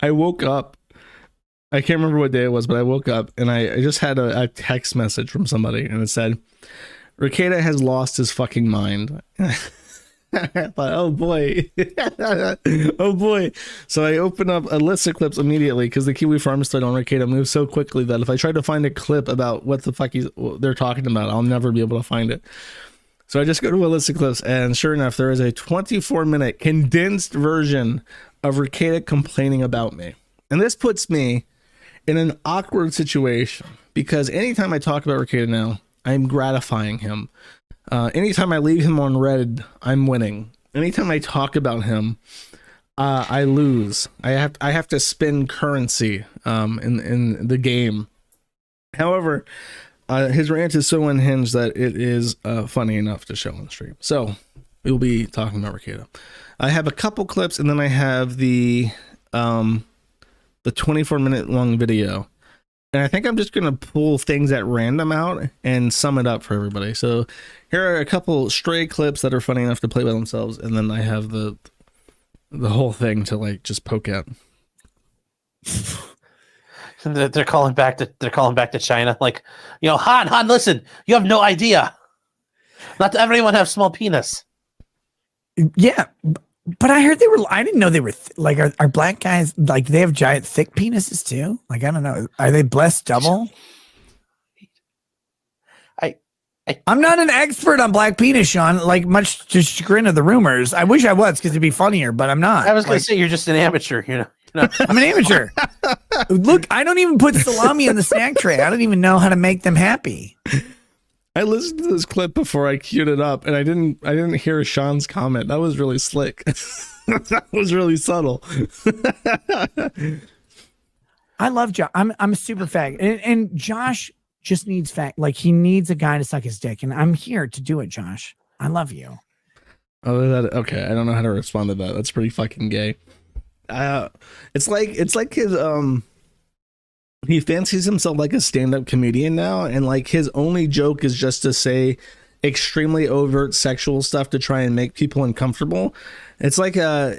I woke up. I can't remember what day it was, but I woke up and I just had a text message from somebody, and it said, "Rekieta has lost his fucking mind." I thought, oh boy, oh boy. So I opened up a list of clips immediately because the Kiwi farm stud on Rekieta moves so quickly that if I try to find a clip about what the fuck they're talking about, I'll never be able to find it. So I just go to a list of clips, and sure enough, there is a 24-minute condensed version of Rekieta complaining about me. And this puts me in an awkward situation because anytime I talk about Rekieta now, I'm gratifying him. Anytime I leave him on red, I'm winning. Anytime I talk about him, I lose. I have to spend currency in the game. However, his rant is so unhinged that it is funny enough to show on stream. So we'll be talking about Rekieta. I have a couple clips, and then I have the 24-minute long video. And I think I'm just going to pull things at random out and sum it up for everybody. So here are a couple stray clips that are funny enough to play by themselves. And then I have the whole thing to like just poke at. They're calling back to China. Like, Han, listen, you have no idea. Not everyone have small penis. Yeah. But I heard I didn't know they were are black guys like they have giant thick penises too? Like, I don't know. Are they blessed double? I'm not an expert on black penis, Sean, like much to chagrin of the rumors. I wish I was because it'd be funnier, but I'm not. I was going to say you're just an amateur, I'm an amateur. Look, I don't even put salami in the snack tray. I don't even know how to make them happy. I listened to this clip before I queued it up, and I didn't hear Sean's comment. That was really slick. That was really subtle. I love Josh. I'm a super fag, and Josh just needs fag. Like, he needs a guy to suck his dick, and I'm here to do it, Josh. I love you. Oh, okay. I don't know how to respond to that. That's pretty fucking gay. It's like his he fancies himself like a stand-up comedian now, and like his only joke is just to say extremely overt sexual stuff to try and make people uncomfortable. It's like a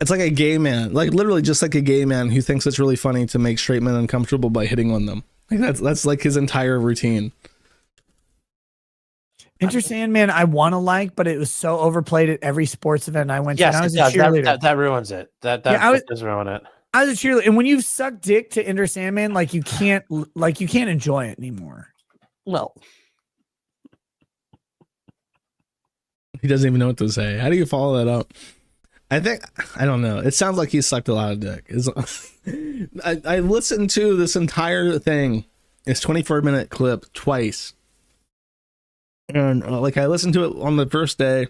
gay man, like literally just like a gay man who thinks it's really funny to make straight men uncomfortable by hitting on them. Like that's like his entire routine. Enter Sandman, I want to like, but it was so overplayed at every sports event I went to. Yes, I was a cheerleader. That ruins it. That does ruin it. I was a cheerleader, and when you suck dick to Enter Sandman, like you can't enjoy it anymore. Well, he doesn't even know what to say. How do you follow that up? I don't know. It sounds like he sucked a lot of dick. I listened to this entire thing, this 24-minute clip, twice. And like I listened to it on the first day,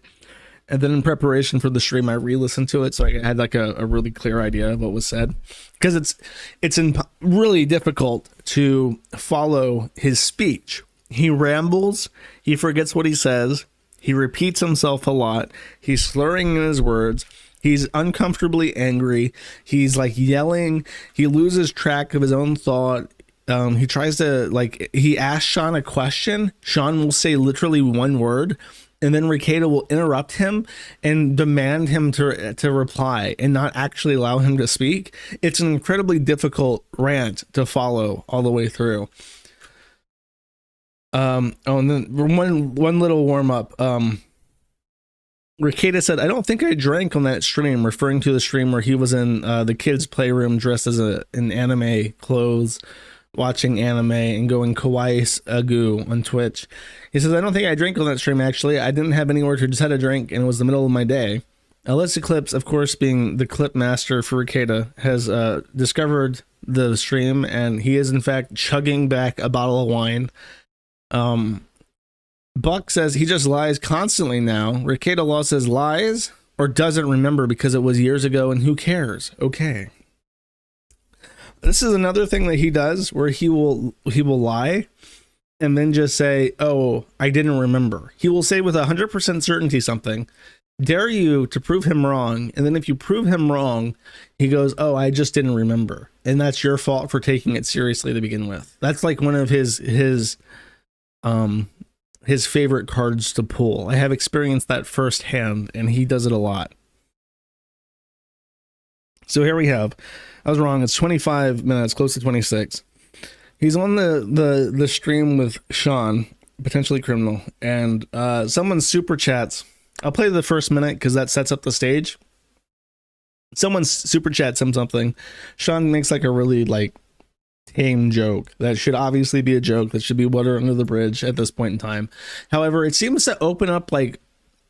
and then in preparation for the stream, I re-listened to it so I had like a really clear idea of what was said. Because it's really difficult to follow his speech. He rambles, he forgets what he says, he repeats himself a lot, he's slurring in his words, he's uncomfortably angry, he's like yelling, he loses track of his own thought. He tries to, like, he asks Sean a question, Sean will say literally one word, and then Rekieta will interrupt him and demand him to reply and not actually allow him to speak. It's an incredibly difficult rant to follow all the way through. And then one little warm up. Rekieta said, "I don't think I drank on that stream," referring to the stream where he was in the kids' playroom dressed as in anime clothes, watching anime and going kawaii agu on Twitch. He says, "I don't think I drank on that stream, actually. I didn't have anywhere to just had a drink, and it was the middle of my day." Alyssa Clips, of course, being the clip master for Rekieta, has discovered the stream, and he is in fact chugging back a bottle of wine. Buck says he just lies constantly now. Rekieta Law says lies or doesn't remember because it was years ago, and who cares? Okay. This is another thing that he does where he will lie and then just say, "Oh, I didn't remember." He will say with 100% certainty something, dare you to prove him wrong, and then if you prove him wrong, he goes, "Oh, I just didn't remember," and that's your fault for taking it seriously to begin with. That's like one of his favorite cards to pull. I have experienced that firsthand, and he does it a lot. So here we have, I was wrong. It's 25 minutes, close to 26. He's on the stream with Sean, potentially criminal, and someone super chats. I'll play the first minute because that sets up the stage. Someone super chats him something. Sean makes like a really like tame joke that should obviously be a joke that should be water under the bridge at this point in time. However, it seems to open up like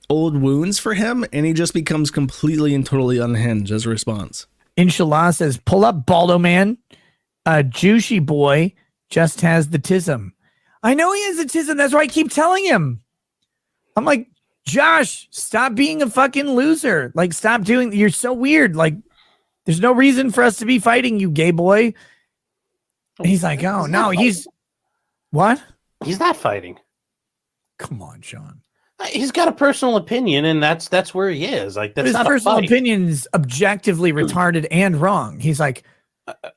old wounds for him, and he just becomes completely and totally unhinged as a response. Inshallah says, pull up, Baldo man. Juicy boy just has the tism. I know he has the tism. That's why I keep telling him. I'm like, Josh, stop being a fucking loser. Like, stop doing, you're so weird. Like, there's no reason for us to be fighting you, gay boy. And he's like, oh, no, he's, what? He's not fighting. Come on, Sean. He's got a personal opinion, and that's where he is. Like, that's his not personal a fight. opinion is objectively retarded and wrong. He's like,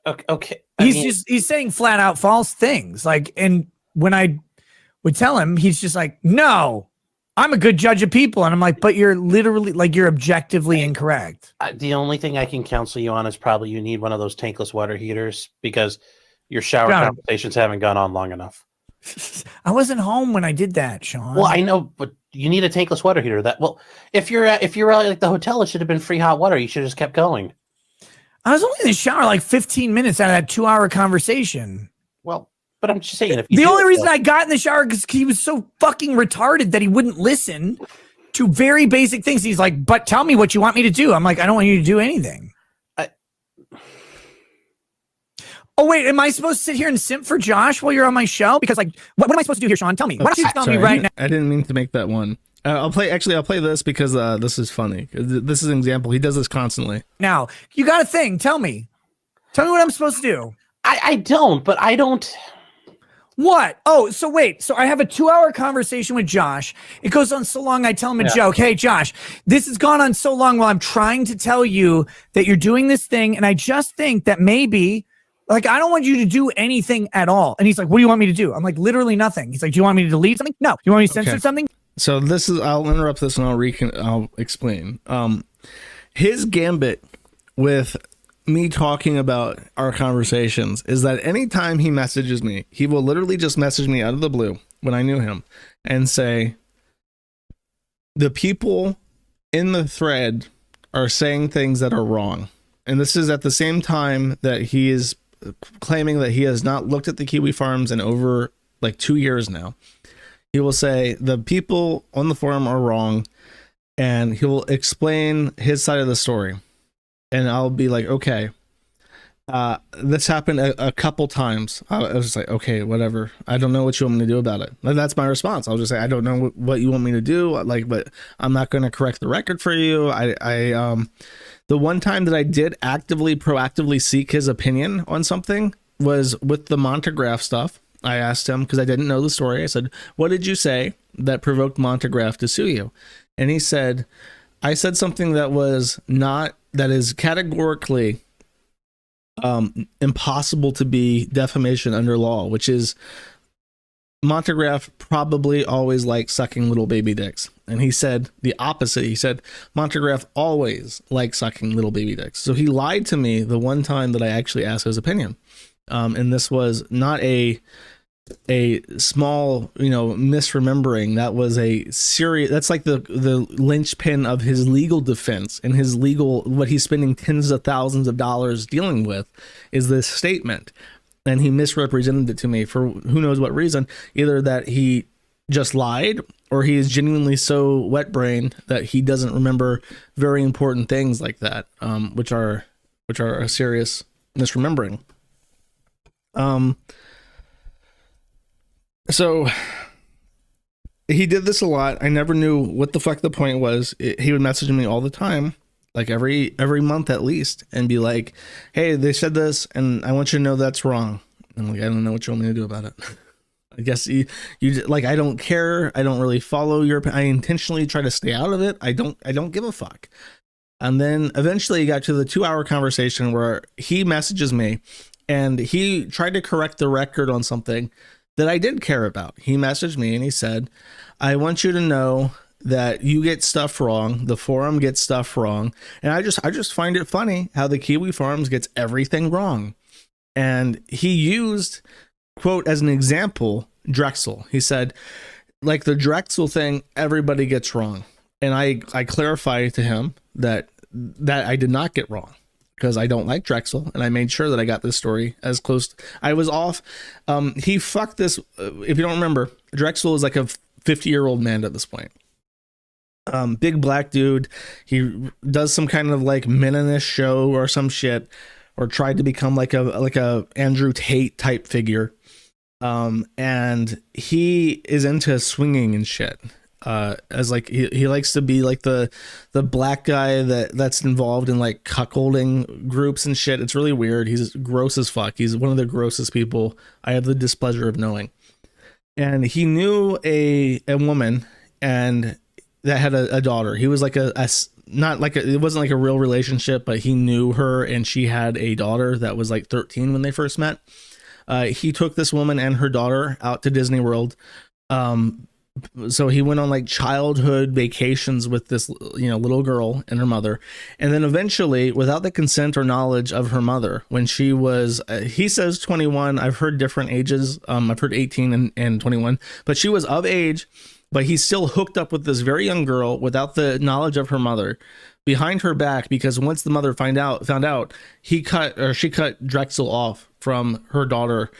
okay. He's saying flat out false things. Like, and when I would tell him, he's just like, no, I'm a good judge of people. And I'm like, but you're literally like, you're objectively incorrect. The only thing I can counsel you on is probably you need one of those tankless water heaters because your shower conversations haven't gone on long enough. I wasn't home when I did that, Sean. Well, I know, but you need a tankless water heater. If you're at like the hotel, it should have been free hot water. You should have just kept going. I was only in the shower like 15 minutes out of that 2-hour conversation. Well, but I'm just saying. The only reason I got in the shower because he was so fucking retarded that he wouldn't listen to very basic things. He's like, but tell me what you want me to do. I'm like, I don't want you to do anything. Oh, wait, am I supposed to sit here and simp for Josh while you're on my show? Because, like, what am I supposed to do here, Sean? Tell me. Why don't you tell me right now? I didn't mean to make that one. I'll play this because this is funny. This is an example. He does this constantly. Now, you got a thing. Tell me. Tell me what I'm supposed to do. I don't, but I don't. What? Oh, so wait. So I have a 2-hour conversation with Josh. It goes on so long, I tell him a joke. Hey, Josh, this has gone on so long while I'm trying to tell you that you're doing this thing, and I just think that maybe... Like, I don't want you to do anything at all. And he's like, what do you want me to do? I'm like, literally nothing. He's like, do you want me to delete something? No. Do you want me to censor something? So this is, I'll interrupt this and I'll explain. His gambit with me talking about our conversations is that anytime he messages me, he will literally just message me out of the blue when I knew him and say, the people in the thread are saying things that are wrong. And this is at the same time that he is claiming that he has not looked at the kiwi farms in over like 2 years now. He will say the people on the forum are wrong, and he will explain his side of the story. And I'll be like, okay, this happened a couple times. I was just like, okay, whatever. I don't know what you want me to do about it. And that's my response. I'll just say, I don't know what you want me to do. Like, but I'm not going to correct the record for you. The one time that I did proactively seek his opinion on something was with the Montegraph stuff. I asked him because I didn't know the story. I said, what did you say that provoked Montegraph to sue you? And he said, I said something that is categorically impossible to be defamation under law, which is Montegraph probably always likes sucking little baby dicks. And he said the opposite. He said Montegraph always likes sucking little baby dicks. So he lied to me the one time that I actually asked his opinion. And this was not a small, misremembering. That was a serious, that's like the linchpin of his legal defense and his what he's spending tens of thousands of dollars dealing with is this statement. And he misrepresented it to me for who knows what reason, either that he just lied or he is genuinely so wet-brained that he doesn't remember very important things like that, which are a serious misremembering. So he did this a lot. I never knew what the fuck the point was. He would message me all the time, like every month at least, and be like, hey, they said this and I want you to know that's wrong. I'm like, I don't know what you want me to do about it. I guess you like, I don't care. I don't really follow I intentionally try to stay out of it. I don't give a fuck. And then eventually he got to the 2-hour conversation where he messages me and he tried to correct the record on something that I did care about. He messaged me and he said, I want you to know that you get stuff wrong, the forum gets stuff wrong, and I just find it funny how the Kiwi Farms gets everything wrong. And he used, quote, as an example, Drexel. He said, like the Drexel thing, everybody gets wrong. And I clarify to him that I did not get wrong, because I don't like Drexel, and I made sure that I got this story as close. I was off. He fucked this. If you don't remember, Drexel is like a 50-year-old man at this point. Big black dude. He does some kind of like Mennonist show or some shit, or tried to become like a Andrew Tate type figure. And he is into swinging and shit. As like he likes to be like the black guy that's involved in like cuckolding groups and shit. It's really weird. He's gross as fuck. He's one of the grossest people I have the displeasure of knowing. And he knew a woman and that had a daughter. He was like it wasn't like a real relationship, but he knew her and she had a daughter that was like 13 when they first met. He took this woman and her daughter out to Disney World. So he went on like childhood vacations with this, little girl and her mother. And then eventually, without the consent or knowledge of her mother, when she was, he says 21, I've heard different ages. I've heard 18 and 21, but she was of age, but he still hooked up with this very young girl without the knowledge of her mother behind her back, because once the mother found out, she cut Drexel off from her daughter,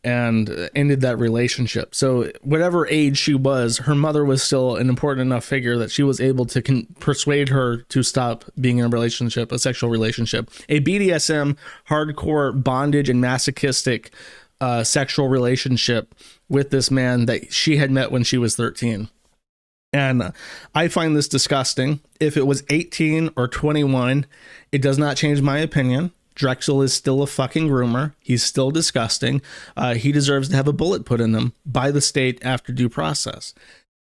and ended that relationship. So whatever age she was, her mother was still an important enough figure that she was able to persuade her to stop being in a relationship, a sexual relationship, a BDSM, hardcore bondage and masochistic sexual relationship with this man that she had met when she was 13. And I find this disgusting. If it was 18 or 21, it does not change my opinion. Drexel is still a fucking groomer. He's still disgusting. He deserves to have a bullet put in him by the state after due process.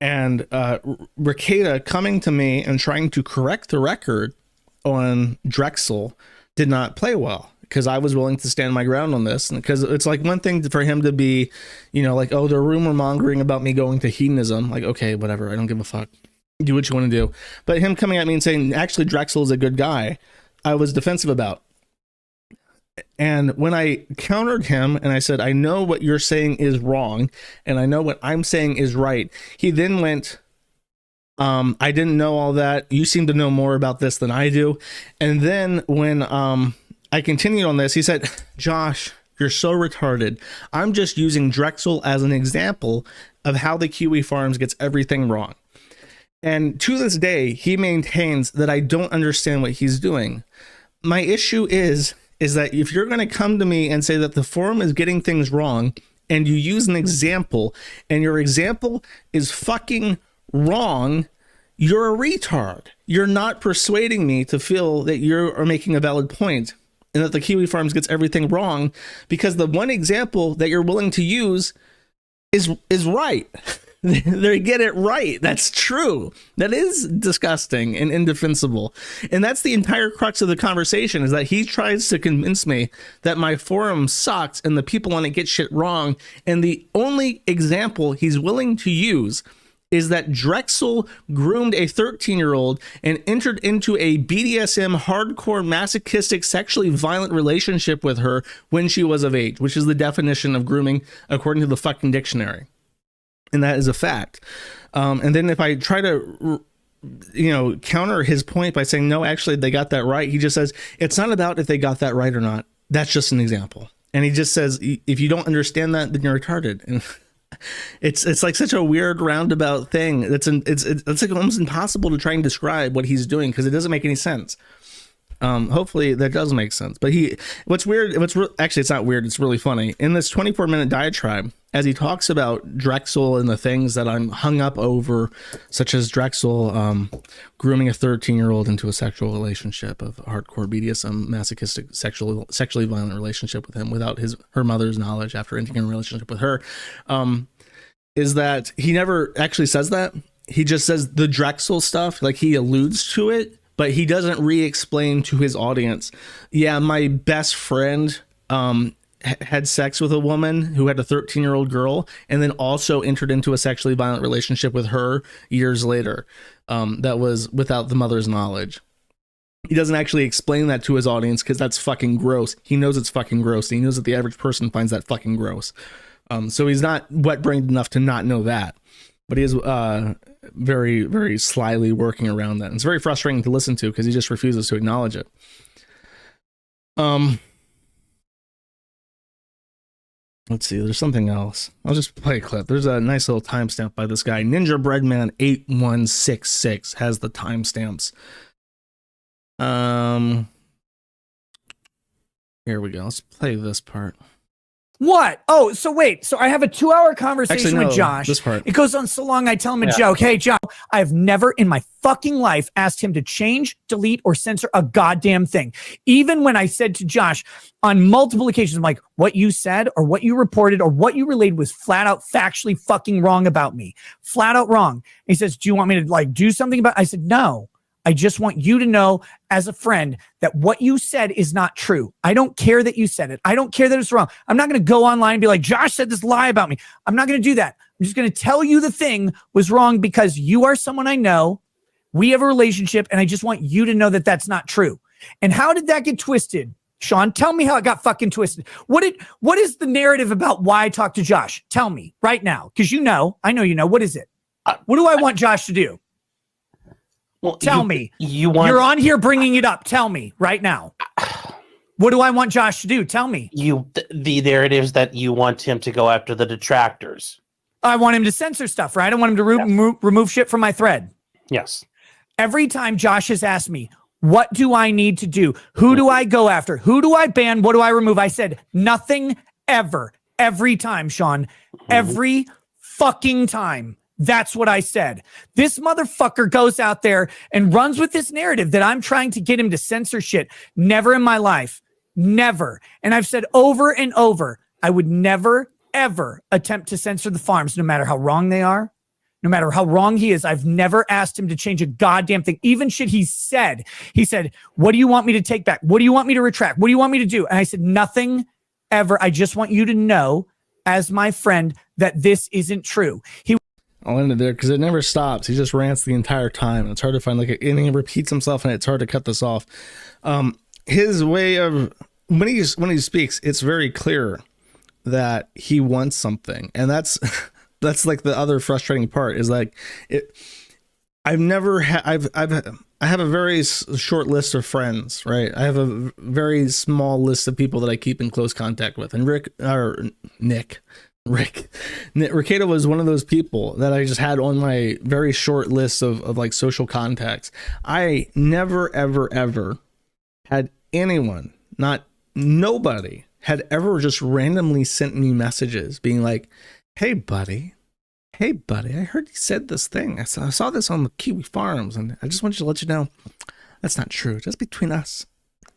And Rekieta coming to me and trying to correct the record on Drexel did not play well, because I was willing to stand my ground on this. Because it's like one thing for him to be, like, oh, they're rumor mongering about me going to hedonism. Like, okay, whatever. I don't give a fuck. Do what you want to do. But him coming at me and saying, actually, Drexel is a good guy, I was defensive about. And when I countered him and I said, I know what you're saying is wrong, and I know what I'm saying is right, he then went, I didn't know all that. You seem to know more about this than I do. And then when I continued on this, he said, Josh, you're so retarded. I'm just using Drexel as an example of how the Kiwi Farms gets everything wrong. And to this day, he maintains that I don't understand what he's doing. My issue is that if you're going to come to me and say that the forum is getting things wrong, and you use an example, and your example is fucking wrong, you're a retard. You're not persuading me to feel that you are making a valid point and that the Kiwi Farms gets everything wrong, because the one example that you're willing to use is right. They get it right. That's true. That is disgusting and indefensible. And that's the entire crux of the conversation, is that he tries to convince me that my forum sucks and the people on it get shit wrong. And the only example he's willing to use is that Drexel groomed a 13-year-old and entered into a BDSM hardcore masochistic sexually violent relationship with her when she was of age, which is the definition of grooming according to the fucking dictionary. And that is a fact. And then if I try to, counter his point by saying, no, actually, they got that right, he just says, it's not about if they got that right or not. That's just an example. And he just says, if you don't understand that, then you're retarded. And it's like such a weird roundabout thing. It's like almost impossible to try and describe what he's doing, because it doesn't make any sense. Hopefully that does make sense. But what's weird, actually, it's not weird, it's really funny. In this 24-minute diatribe, as he talks about Drexel and the things that I'm hung up over, such as Drexel grooming a 13-year-old into a sexual relationship of hardcore BDSM, masochistic, sexually violent relationship with him without her mother's knowledge after entering a relationship with her, is that he never actually says that. He just says the Drexel stuff, like he alludes to it, but he doesn't re-explain to his audience, yeah, my best friend had sex with a woman who had a 13-year-old girl, and then also entered into a sexually violent relationship with her years later. That was without the mother's knowledge. He doesn't actually explain that to his audience because that's fucking gross. He knows it's fucking gross. He knows that the average person finds that fucking gross. So he's not wet-brained enough to not know that. But he is very, very slyly working around that. And it's very frustrating to listen to because he just refuses to acknowledge it. Let's see. There's something else. I'll just play a clip. There's a nice little timestamp by this guy. Ninja Breadman 8166 has the timestamps. Here we go. Let's play this part. What? Oh, so wait. So I have a 2-hour conversation Actually, no, with Josh. this part. It goes on so long. I tell him a joke. Hey, Joe, I've never in my fucking life asked him to change, delete, or censor a goddamn thing. Even when I said to Josh on multiple occasions, I'm like, what you said or what you reported or what you relayed was flat out factually fucking wrong about me. Flat out wrong. And he says, do you want me to like do something about it? I said, no. I just want you to know as a friend that what you said is not true. I don't care that you said it. I don't care that it's wrong. I'm not going to go online and be like, Josh said this lie about me. I'm not going to do that. I'm just going to tell you the thing was wrong because you are someone I know. We have a relationship and I just want you to know that that's not true. And how did that get twisted? Sean, tell me how it got fucking twisted. What is the narrative about why I talked to Josh? Tell me right now. Because I know you know. What is it? What do I want Josh to do? Well, tell me. You're on here bringing it up. Tell me right now. What do I want Josh to do? Tell me. The narratives that you want him to go after the detractors. I want him to censor stuff, right? I want him to remove shit from my thread. Yes. Every time Josh has asked me, what do I need to do? Who do I go after? Who do I ban? What do I remove? I said nothing ever. Every time, Sean. Every fucking time. That's what I said. This motherfucker goes out there and runs with this narrative that I'm trying to get him to censor shit. Never in my life. Never. And I've said over and over, I would never, ever attempt to censor the farms, no matter how wrong they are, no matter how wrong he is. I've never asked him to change a goddamn thing. Even shit he said, what do you want me to take back? What do you want me to retract? What do you want me to do? And I said, nothing ever. I just want you to know as my friend that this isn't true. I'll end it there because it never stops. He just rants the entire time. It's hard to find and he repeats himself, and it's hard to cut this off. His way of when he speaks, it's very clear that he wants something, and that's like the other frustrating part is like it. I have a very short list of friends, right? I have a very small list of people that I keep in close contact with, and Rekieta was one of those people that I just had on my very short list of like social contacts. I never, ever, ever had anyone, nobody had ever just randomly sent me messages being like, hey buddy, I heard you said this thing. I saw this on the Kiwi Farms, and I just wanted to let you know that's not true. Just between us,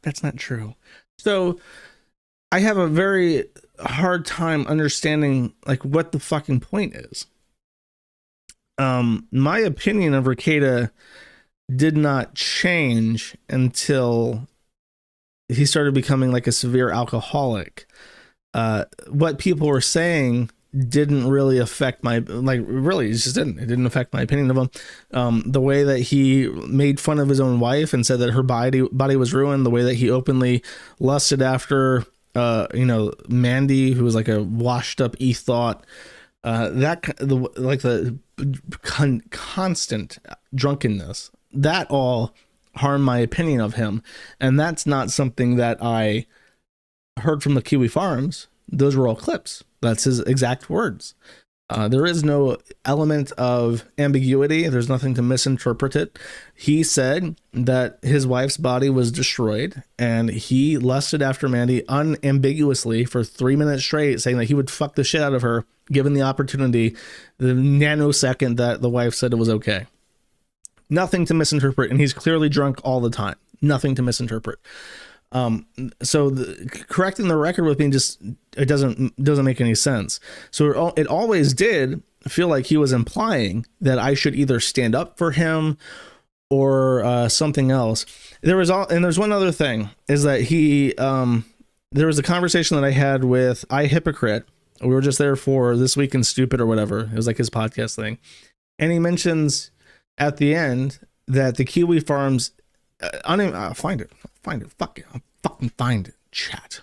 that's not true. So I have a very hard time understanding like what the fucking point is. My opinion of Rekieta did not change until he started becoming like a severe alcoholic. What people were saying didn't really affect my, it just didn't. It didn't affect my opinion of him. The way that he made fun of his own wife and said that her body was ruined, the way that he openly lusted after Mandy, who was like a washed up e-thought, the constant drunkenness, that all harmed my opinion of him. And that's not something that I heard from the Kiwi Farms. Those were all clips. That's his exact words. There is no element of ambiguity. There's nothing to misinterpret it. He said that his wife's body was destroyed, and he lusted after Mandy unambiguously for 3 minutes straight, saying that he would fuck the shit out of her given the opportunity, the nanosecond that the wife said it was okay. Nothing to misinterpret, and he's clearly drunk all the time. Nothing to misinterpret. So correcting the record with me it doesn't make any sense. So it always did feel like he was implying that I should either stand up for him or something else. There's one other thing is that he there was a conversation that I had with Hypocrite. We were just there for This Week in Stupid or whatever. It was like his podcast thing. And he mentions at the end that the Kiwi Farms, I'll find it. Fuck it. I'll fucking find it. Chat.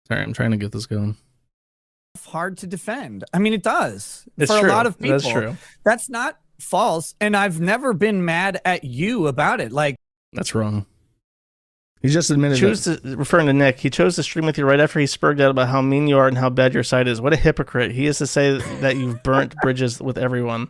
Sorry, I'm trying to get this going. Hard to defend. I mean, it does. It's for true. a lot of people. That's true. That's not false. And I've never been mad at you about it. Like, that's wrong. He just admitted referring to Nick, he chose to stream with you right after he spurred out about how mean you are and how bad your site is. What a hypocrite. He is to say that you've burnt bridges with everyone.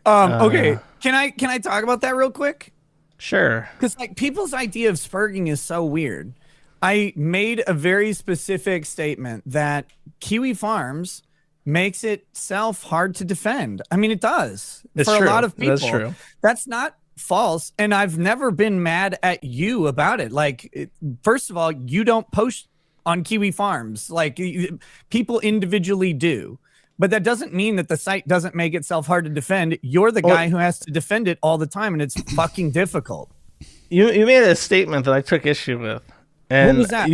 Okay. Can I talk about that real quick? Sure. Because like people's idea of spurging is so weird. I made a very specific statement that Kiwi Farms makes itself hard to defend. I mean, it does. It's for true. A lot of people. That's true. That's not false. And I've never been mad at you about it. Like, first of all, you don't post on Kiwi Farms. Like, people individually do. But that doesn't mean that the site doesn't make itself hard to defend. You're the guy who has to defend it all the time, and it's fucking difficult. You made a statement that I took issue with. And what was that?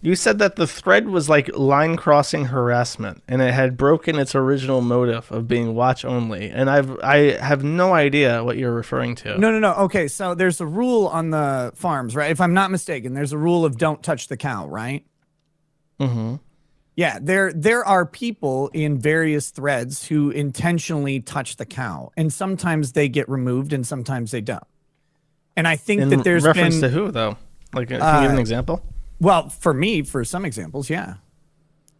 You said that the thread was like line crossing harassment, and it had broken its original motive of being watch only. And I have no idea what you're referring to. No. Okay, so there's a rule on the farms, right? If I'm not mistaken, there's a rule of don't touch the cow, right? Mm-hmm. Yeah, there are people in various threads who intentionally touch the cow, and sometimes they get removed, and sometimes they don't. And I think that there's reference been to who though. Like, can you give an example? Well, for me, for some examples, yeah.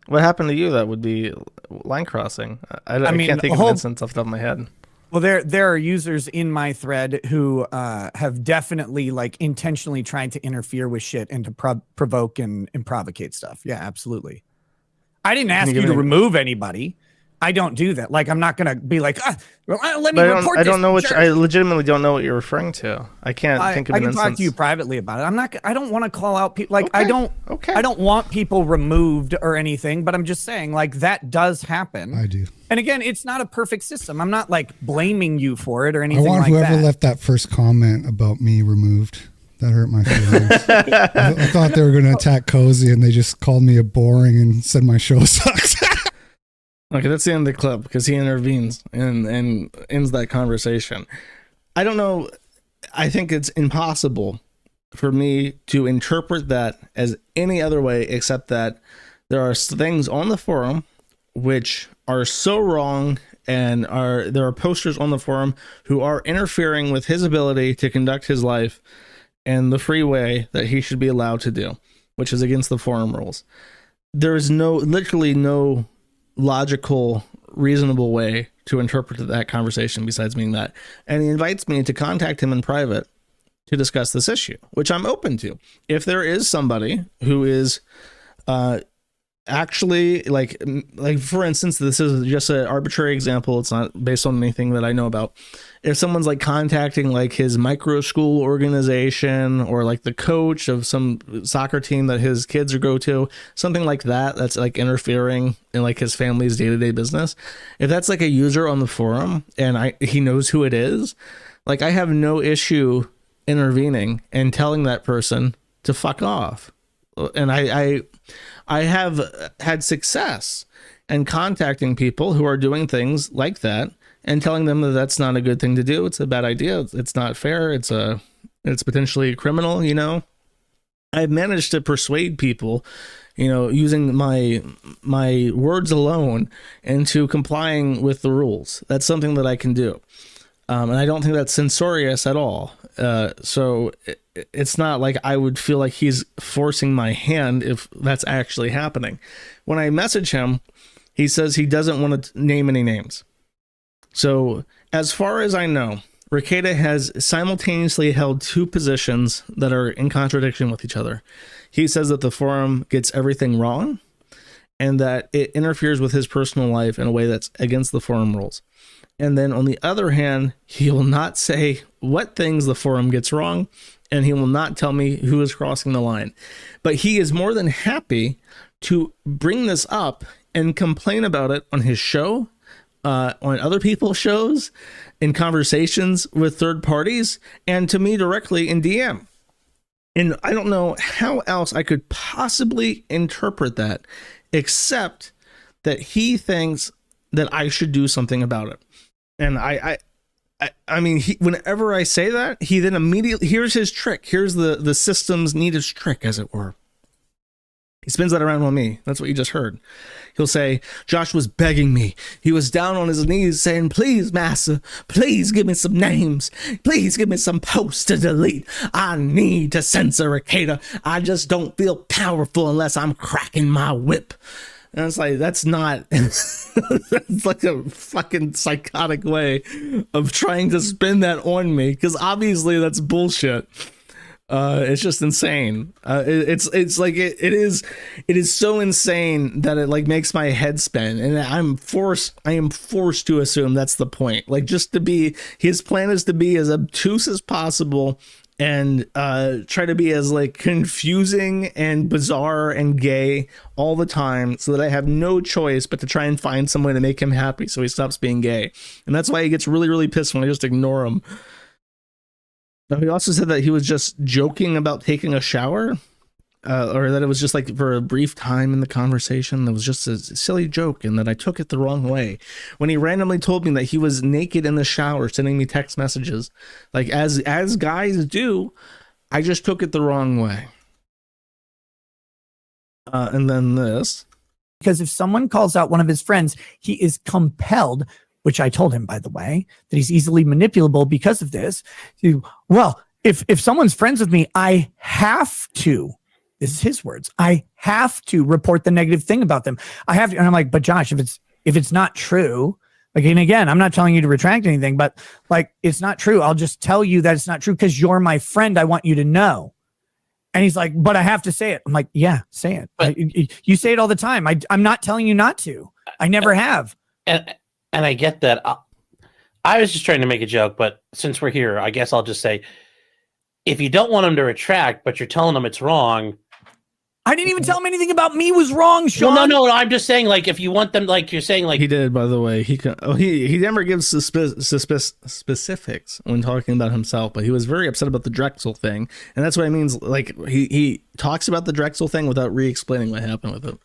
What happened to you that would be line crossing? I mean, can't think of an instance off the top of my head. Well, there are users in my thread who have definitely like intentionally tried to interfere with shit and to provoke and provocate stuff. Yeah, absolutely. I didn't ask you to remove anybody. I don't do that. Like, I'm not gonna be like, let me report this. I don't know what I legitimately don't know what you're referring to. I can't think of an instance. I can talk to you privately about it. I don't want to call out people. Like, okay. I don't want people removed or anything. But I'm just saying, like, that does happen. I do. And again, it's not a perfect system. I'm not like blaming you for it or anything. I want like whoever that. left that first comment about me removed. That hurt my feelings. I thought they were going to attack Cozy, and they just called me a boring and said my show sucks. Okay, that's the end of the clip because he intervenes and ends that conversation. I don't know. I think it's impossible for me to interpret that as any other way except that there are things on the forum which are so wrong, and there are posters on the forum who are interfering with his ability to conduct his life and the free way that he should be allowed to do, which is against the forum rules. There is literally no logical, reasonable way to interpret that conversation besides being that. And he invites me to contact him in private to discuss this issue, which I'm open to. If there is somebody who is actually like for instance, this is just an arbitrary example, it's not based on anything that I know about. If someone's like contacting like his micro school organization or like the coach of some soccer team that his kids go to, something like that, that's like interfering in like his family's day-to-day business. If that's like a user on the forum and he knows who it is, like I have no issue intervening and telling that person to fuck off. And I have had success in contacting people who are doing things like that and telling them that that's not a good thing to do. It's a bad idea. It's not fair. It's potentially criminal, you know. I've managed to persuade people, you know, using my words alone into complying with the rules. That's something that I can do. And I don't think that's censorious at all. So it's not like I would feel like he's forcing my hand if that's actually happening. When I message him, he says he doesn't want to name any names. So as far as I know, Rekieta has simultaneously held two positions that are in contradiction with each other. He says that the forum gets everything wrong and that it interferes with his personal life in a way that's against the forum rules. And then on the other hand, he will not say what things the forum gets wrong, and he will not tell me who is crossing the line. But he is more than happy to bring this up and complain about it on his show, on other people's shows, in conversations with third parties, and to me directly in DM. And I don't know how else I could possibly interpret that except that he thinks that I should do something about it. And I mean, whenever I say that, he then immediately, here's his trick. Here's the system's neatest trick, as it were. He spins that around on me. That's what you just heard. He'll say, Josh was begging me. He was down on his knees saying, please, master, please give me some names. Please give me some posts to delete. I need to censor Rekieta. I just don't feel powerful unless I'm cracking my whip. And it's like, that's not, it's like a fucking psychotic way of trying to spin that on me. Because obviously that's bullshit. It's just insane. It's like it is so insane that it like makes my head spin, and I am forced to assume that's the point. Like, just to be, his plan is to be as obtuse as possible and try to be as like confusing and bizarre and gay all the time, so that I have no choice but to try and find some way to make him happy so he stops being gay. And that's why he gets really, really pissed when I just ignore him. He also said that he was just joking about taking a shower, or that it was just like for a brief time in the conversation. It was just a silly joke, and that I took it the wrong way. When he randomly told me that he was naked in the shower, sending me text messages, like as guys do, I just took it the wrong way. And then this. Because if someone calls out one of his friends, he is compelled, which I told him, by the way, that he's easily manipulable because of this. Well, if someone's friends with me, I have to, this is his words, I have to report the negative thing about them. I have to. And I'm like, but Josh, if it's not true, like, and again, I'm not telling you to retract anything, but like, it's not true. I'll just tell you that it's not true because you're my friend. I want you to know. And he's like, but I have to say it. I'm like, yeah, say it. But you say it all the time. I'm not telling you not to. I never have. And I get that. I was just trying to make a joke, but since we're here, I guess I'll just say, if you don't want him to retract, but you're telling him it's wrong. I didn't even tell him anything about me was wrong, Sean. Well, no. I'm just saying, like, if you want them, like you're saying, like he did, by the way. He never gives specifics when talking about himself, but he was very upset about the Drexel thing, and that's what it means. Like, he talks about the Drexel thing without re-explaining what happened with it.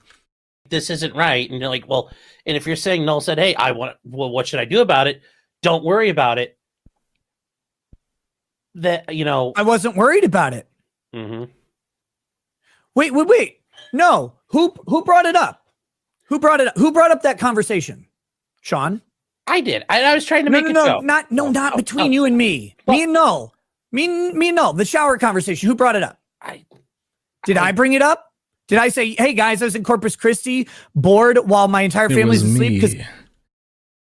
This isn't right, and you're like, well, and if you're saying Null said, hey, what should I do about it? Don't worry about it. That, you know, I wasn't worried about it. Mm-hmm. Wait. No. Who brought it up? Who brought it up? Who brought up that conversation? Sean? I did. I was trying to make it so. Not between you and me. Me and Null. Me and Null. The shower conversation. Who brought it up? Did I bring it up? Did I say, hey guys, I was in Corpus Christi, bored while my entire family's asleep?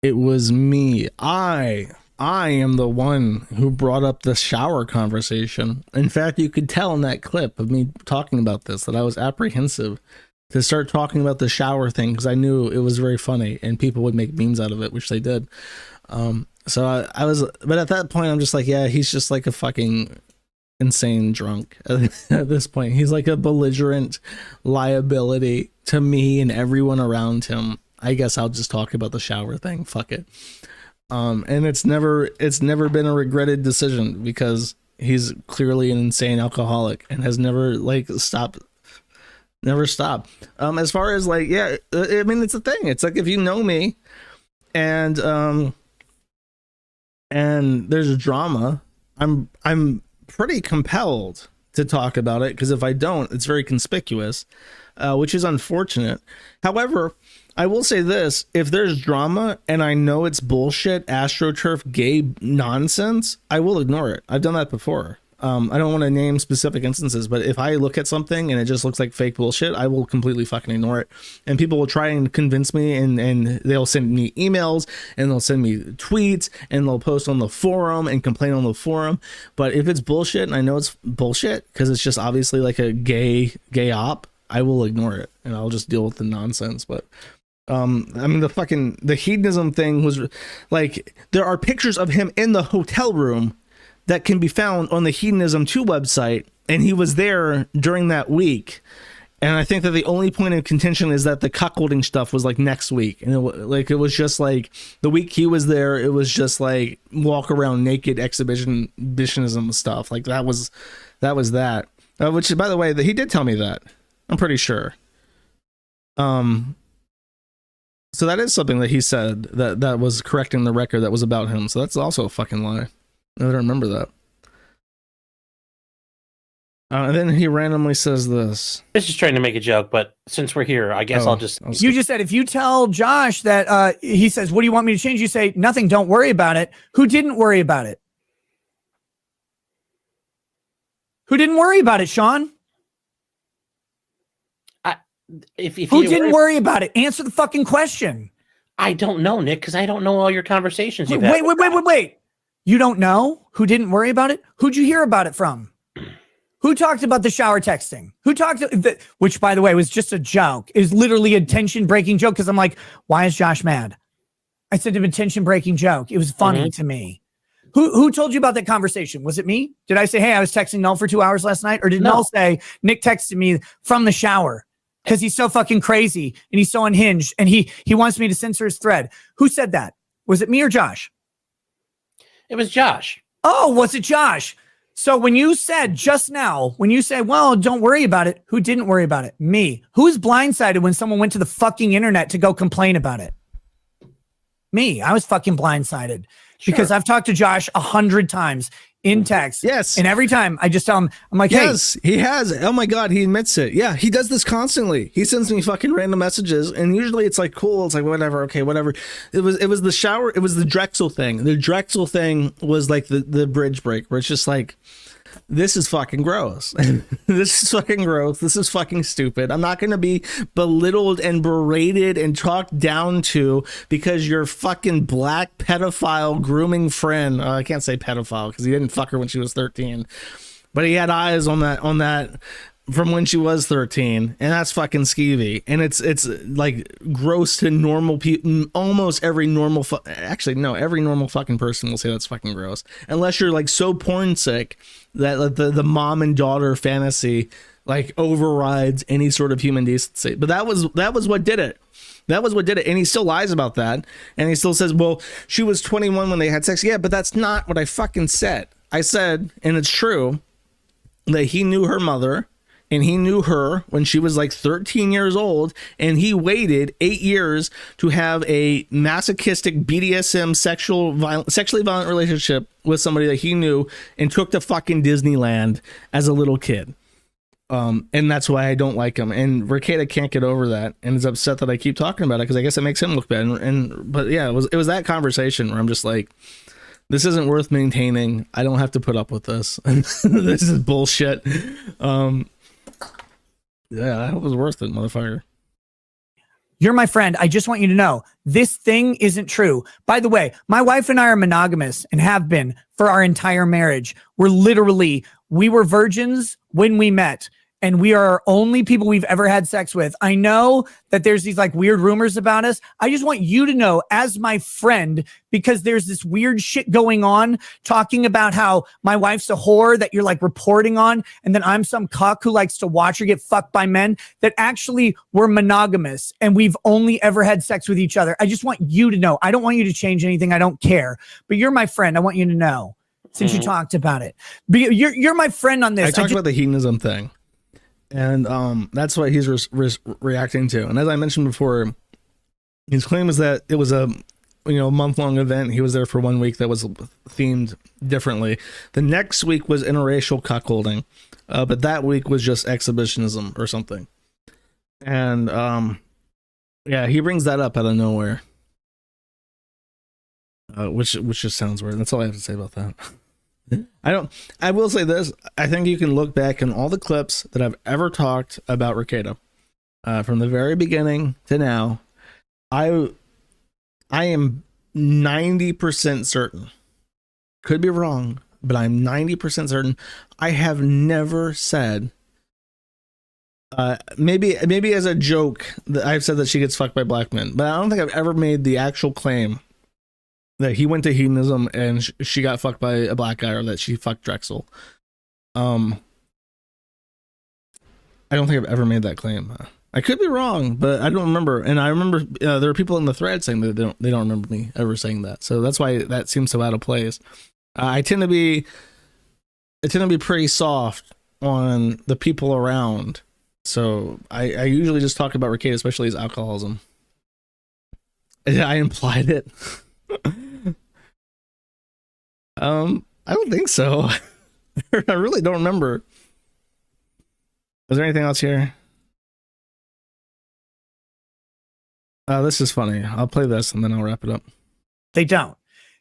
It was me. I am the one who brought up the shower conversation. In fact, you could tell in that clip of me talking about this that I was apprehensive to start talking about the shower thing because I knew it was very funny and people would make memes out of it, which they did. So I was, but at that point, I'm just like, yeah, he's just like a fucking insane drunk at this point. He's like a belligerent liability to me and everyone around him. I guess I'll just talk about the shower thing. Fuck it. And it's never been a regretted decision because he's clearly an insane alcoholic and has never stopped. As far as like, yeah, I mean, it's a thing. It's like, if you know me and there's drama, I'm pretty compelled to talk about it, because if I don't, it's very conspicuous, which is unfortunate. However, I will say this: if there's drama and I know it's bullshit, AstroTurf gay nonsense, I will ignore it. I've done that before. I don't want to name specific instances, but if I look at something and it just looks like fake bullshit, I will completely fucking ignore it. And people will try and convince me, and they'll send me emails and they'll send me tweets and they'll post on the forum and complain on the forum. But if it's bullshit and I know it's bullshit because it's just obviously like a gay op, I will ignore it and I'll just deal with the nonsense. But I mean, the hedonism thing was like, there are pictures of him in the hotel room that can be found on the Hedonism 2 website, and he was there during that week. And I think that the only point of contention is that the cuckolding stuff was like next week, and it was just like the week he was there, it was just like walk around naked exhibitionism stuff. Like that was that. Which, by the way, he did tell me that. I'm pretty sure. So that is something that he said that was correcting the record that was about him. So that's also a fucking lie. I don't remember that. And then he randomly says this. I was just trying to make a joke, but since we're here, I guess I'll just... You just said, if you tell Josh that he says, what do you want me to change? You say, nothing, don't worry about it. Who didn't worry about it? Who didn't worry about it, Sean? Who didn't worry about it? Answer the fucking question. I don't know, Nick, because I don't know all your conversations you've had. Wait. You don't know who didn't worry about it? Who'd you hear about it from? Who talked about the shower texting? Which, by the way, was just a joke. It was literally a tension-breaking joke because I'm like, why is Josh mad? I sent him a tension-breaking joke. It was funny to me. Who told you about that conversation? Was it me? Did I say, hey, I was texting Null for 2 hours last night? Or did Null say, Nick texted me from the shower because he's so fucking crazy and he's so unhinged and he wants me to censor his thread? Who said that? Was it me or Josh? It was Josh. Oh, was it Josh? So when you said just now, when you say, well, don't worry about it, who didn't worry about it? Me. Who's blindsided when someone went to the fucking internet to go complain about it? Me. I was fucking blindsided because I've talked to Josh 100 times in text. Yes. And every time I just tell him, I'm like, yes, he has. Oh my God, he admits it. Yeah, he does this constantly. He sends me fucking random messages, and usually it's like, cool. It's like, whatever. Okay, whatever. It was the shower. It was the Drexel thing. The Drexel thing was like the bridge break, where it's just like, this is fucking gross. This is fucking gross. This is fucking stupid. I'm not going to be belittled and berated and talked down to because your fucking black pedophile grooming friend. I can't say pedophile because he didn't fuck her when she was 13, but he had eyes on that from when she was 13, and that's fucking skeevy. And it's like gross to normal people. Almost every normal every normal fucking person will say that's fucking gross, unless you're like so porn sick that the mom and daughter fantasy like overrides any sort of human decency. But that was what did it. That was what did it. And he still lies about that, and he still says, well, she was 21 when they had sex. Yeah, but that's not what I fucking said. I said, and it's true, that he knew her mother. And he knew her when she was like 13 years old, and he waited 8 years to have a masochistic BDSM sexually violent relationship with somebody that he knew and took to fucking Disneyland as a little kid. And that's why I don't like him. And Rekieta can't get over that and is upset that I keep talking about it because I guess it makes him look bad. But yeah, it was that conversation where I'm just like, this isn't worth maintaining. I don't have to put up with this. This is bullshit. Yeah, that was worth it, motherfucker. You're my friend. I just want you to know this thing isn't true. By the way, my wife and I are monogamous and have been for our entire marriage. We were virgins when we met, and we are only people we've ever had sex with. I know that there's these like weird rumors about us. I just want you to know as my friend, because there's this weird shit going on talking about how my wife's a whore that you're like reporting on. And then I'm some cuck who likes to watch her get fucked by men, that actually we're monogamous and we've only ever had sex with each other. I just want you to know. I don't want you to change anything. I don't care, but you're my friend. I want you to know since you talked about it. You're my friend on this. I talked about the hedonism thing. And that's what he's reacting to. And as I mentioned before, his claim is that it was a month-long event. He was there for 1 week that was themed differently. The next week was interracial cuckolding, but that week was just exhibitionism or something. And yeah, he brings that up out of nowhere, which just sounds weird. That's all I have to say about that. I will say this. I think you can look back in all the clips that I've ever talked about Rekieta, from the very beginning to now. I am 90% certain, could be wrong, but I'm 90% certain I have never said, maybe as a joke, that I've said that she gets fucked by black men, but I don't think I've ever made the actual claim that he went to hedonism and she got fucked by a black guy, or that she fucked Drexel. I don't think I've ever made that claim. I could be wrong, but I don't remember. And I remember there are people in the thread saying that they don't remember me ever saying that. So that's why that seems so out of place. I tend to be pretty soft on the people around. So I usually just talk about Rekieta, especially his alcoholism. I implied it. I don't think so. I really don't remember. Is there anything else here? This is funny. I'll play this and then I'll wrap it up. They don't.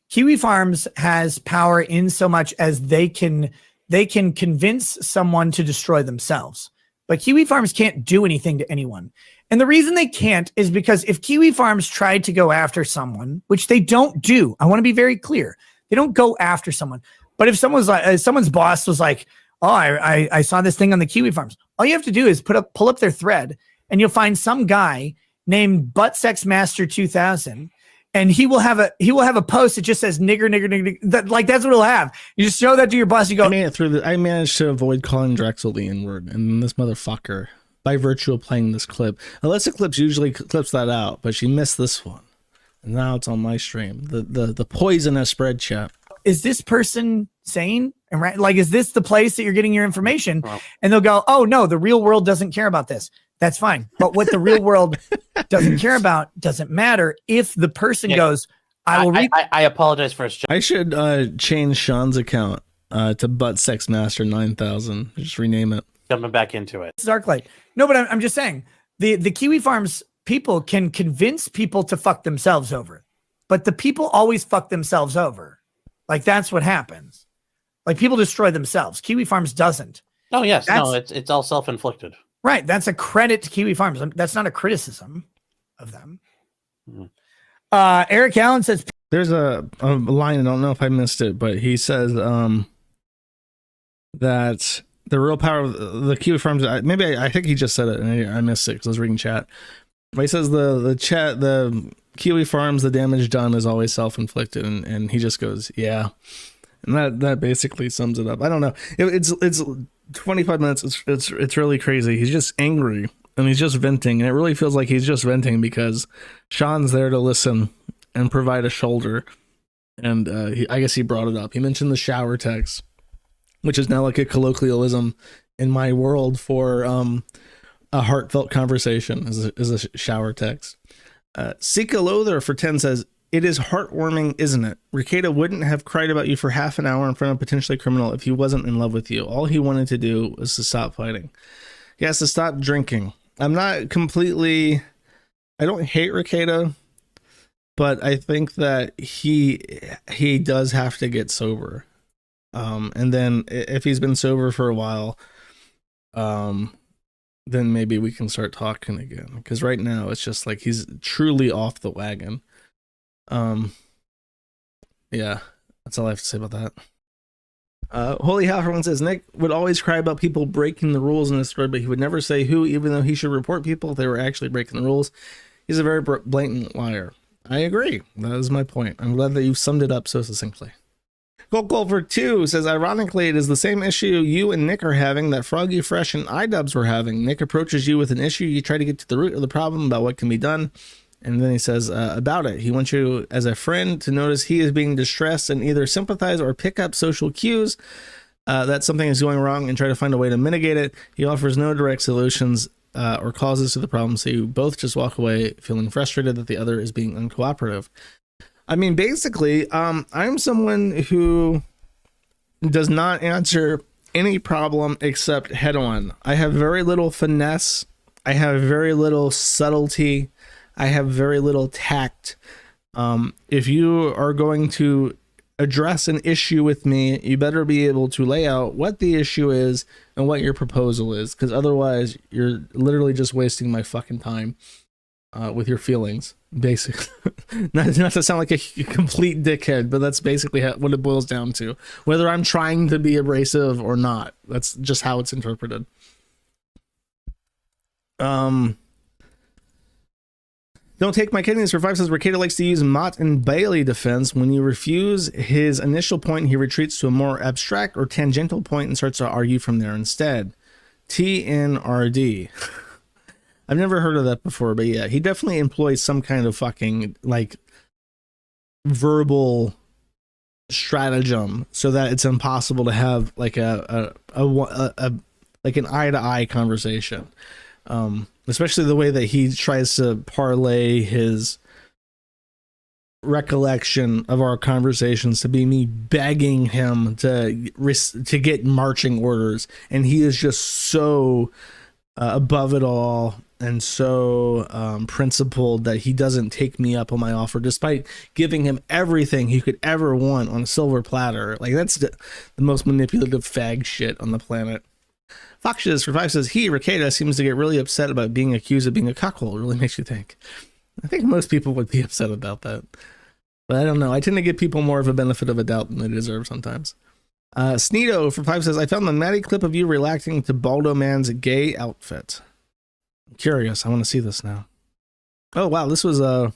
Kiwi Farms has power in so much as they can convince someone to destroy themselves. But Kiwi Farms can't do anything to anyone. And the reason they can't is because if Kiwi Farms tried to go after someone, which they don't do, I want to be very clear. They don't go after someone. But if someone's boss was like, oh, I saw this thing on the Kiwi Farms, all you have to do is pull up their thread and you'll find some guy named Butt Sex Master 2000. And he will have a post that just says nigger, nigger, nigger. That's what he'll have. You just show that to your boss. You go, I managed to avoid calling Drexel the N-word, and this motherfucker, by virtue of playing this clip, Alyssa Clips usually clips that out, but she missed this one, and now it's on my stream. The poisonous spread, chat. Is this person sane? And right, like, is this the place that you're getting your information? Wow. And they'll go, oh no, the real world doesn't care about this. That's fine. But what the real world doesn't care about doesn't matter if the person goes, I will read. I apologize for us. I should change Sean's account to Butt Sex Master 9000. Just rename it. Jumping back into it. This is Arclight. No, but I'm just saying the Kiwi Farms people can convince people to fuck themselves over, but the people always fuck themselves over. Like, that's what happens. Like, people destroy themselves. Kiwi Farms doesn't. Oh yes, it's all self-inflicted. Right. That's a credit to Kiwi Farms. That's not a criticism of them. Mm. Eric Allen says there's a line, I don't know if I missed it, but he says that the real power of the Kiwi Farms, I think he just said it and I missed it because I was reading chat. But he says the Kiwi Farms, the damage done is always self-inflicted, and he just goes, yeah. And that basically sums it up. I don't know. It's 25 minutes. It's really crazy. He's just angry and he's just venting, and it really feels like he's just venting because Sean's there to listen and provide a shoulder. And I guess he brought it up. He mentioned the shower text, which is now like a colloquialism in my world for a heartfelt conversation is a shower text. Sika Loather for 10 says, it is heartwarming, isn't it? Rekieta wouldn't have cried about you for half an hour in front of a potentially criminal if he wasn't in love with you. All he wanted to do was to stop fighting. He has to stop drinking. I don't hate Rekieta, but I think that he does have to get sober. And then if he's been sober for a while, then maybe we can start talking again. Because right now it's just like he's truly off the wagon. Yeah, that's all I have to say about that. Holy Halferman says Nick would always cry about people breaking the rules in this thread, but he would never say who, even though he should report people if they were actually breaking the rules. He's a very blatant liar. I agree. That is my point. I'm glad that you summed it up so succinctly. Goldculver 2 says, ironically, it is the same issue you and Nick are having that Froggy Fresh and iDubbbz were having. Nick approaches you with an issue. You try to get to the root of the problem about what can be done. And then he says about it. He wants you as a friend to notice he is being distressed and either sympathize or pick up social cues that something is going wrong and try to find a way to mitigate it. He offers no direct solutions or causes to the problem. So you both just walk away feeling frustrated that the other is being uncooperative. I mean, basically, I'm someone who does not answer any problem except head on. I have very little finesse. I have very little subtlety. I have very little tact. If you are going to address an issue with me, you better be able to lay out what the issue is and what your proposal is, because otherwise you're literally just wasting my fucking time with your feelings, basically. not to sound like a complete dickhead, but that's basically what it boils down to. Whether I'm trying to be abrasive or not, that's just how it's interpreted. Don't take my kidneys for 5 says Rekieta likes to use Mott and Bailey defense. When you refuse his initial point, he retreats to a more abstract or tangential point and starts to argue from there instead. TNRD. I've never heard of that before, but yeah, he definitely employs some kind of fucking like verbal stratagem so that it's impossible to have like a like an eye-to-eye conversation. Especially the way that he tries to parlay his recollection of our conversations to be me begging him to get marching orders, and he is just so above it all and so principled that he doesn't take me up on my offer despite giving him everything he could ever want on a silver platter. Like, that's the most manipulative fag shit on the planet. Foxes for 5 says, Rekieta seems to get really upset about being accused of being a cuckold. It really makes you think. I think most people would be upset about that. But I don't know. I tend to give people more of a benefit of a doubt than they deserve sometimes. Sneedo for 5 says, I found the Maddie clip of you reacting to Baldo Man's gay outfit. I'm curious. I want to see this now. Oh, wow. This was on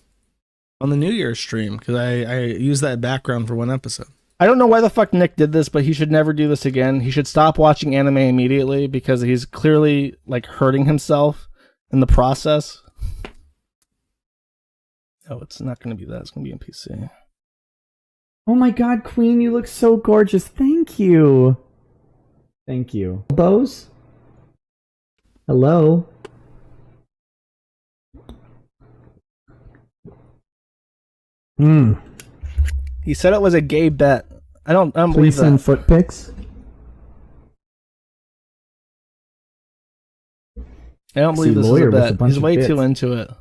the New Year's stream because I used that background for one episode. I don't know why the fuck Nick did this, but he should never do this again. He should stop watching anime immediately because he's clearly like hurting himself in the process. Oh, it's not going to be that. It's going to be in PC. Oh my god, Queen, you look so gorgeous. Thank you. Thank you. Bose? Hello? He said it was a gay bet. I don't believe Please that. send foot pics. I don't believe See, this is lawyer a with a bet. bunch He's of way bits. too into it.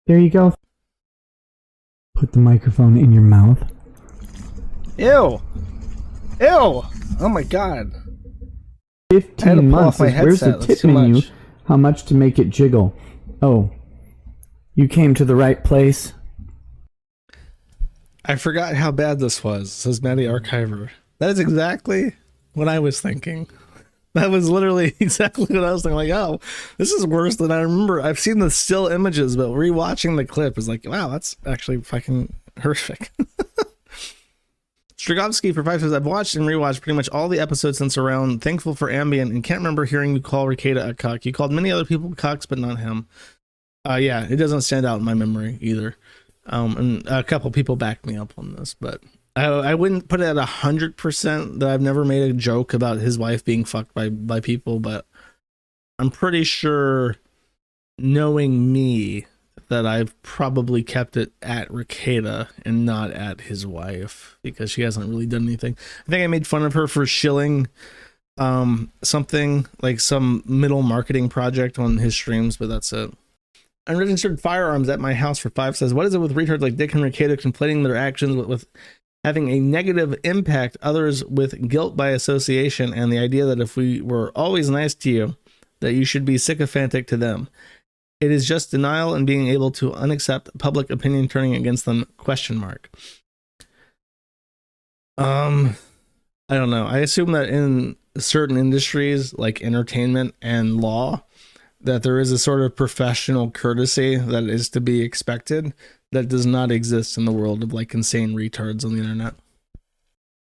There you go. Put the microphone in your mouth. Ew. Ew. Oh my god. I had to 15 pull months. off my Where's the headset. That's tip too menu? much. How much to make it jiggle? Oh. You came to the right place. I forgot how bad this was, says Maddie Archiver. That is exactly what I was thinking. That was literally exactly what I was thinking. Like, oh, this is worse than I remember. I've seen the still images, but rewatching the clip is like, wow, that's actually fucking horrific. Strigovsky for 5 says, I've watched and rewatched pretty much all the episodes since around Thankful for Ambient and can't remember hearing you call Rekieta a cuck. You called many other people cucks, but not him. Yeah, it doesn't stand out in my memory either. And a couple people backed me up on this, but I wouldn't put it at 100% that I've never made a joke about his wife being fucked by people, but I'm pretty sure, knowing me, that I've probably kept it at Rekieta and not at his wife because she hasn't really done anything. I think I made fun of her for shilling something like some middle marketing project on his streams, but that's it. Unregistered Firearms at my house for 5 says, what is it with retards like Dick and Rekieta conflating their actions with having a negative impact others with guilt by association and the idea that if we were always nice to you, that you should be sycophantic to them? It is just denial and being able to unaccept public opinion turning against them, ? I don't know. I assume that in certain industries like entertainment and law, that there is a sort of professional courtesy that is to be expected that does not exist in the world of like insane retards on the internet.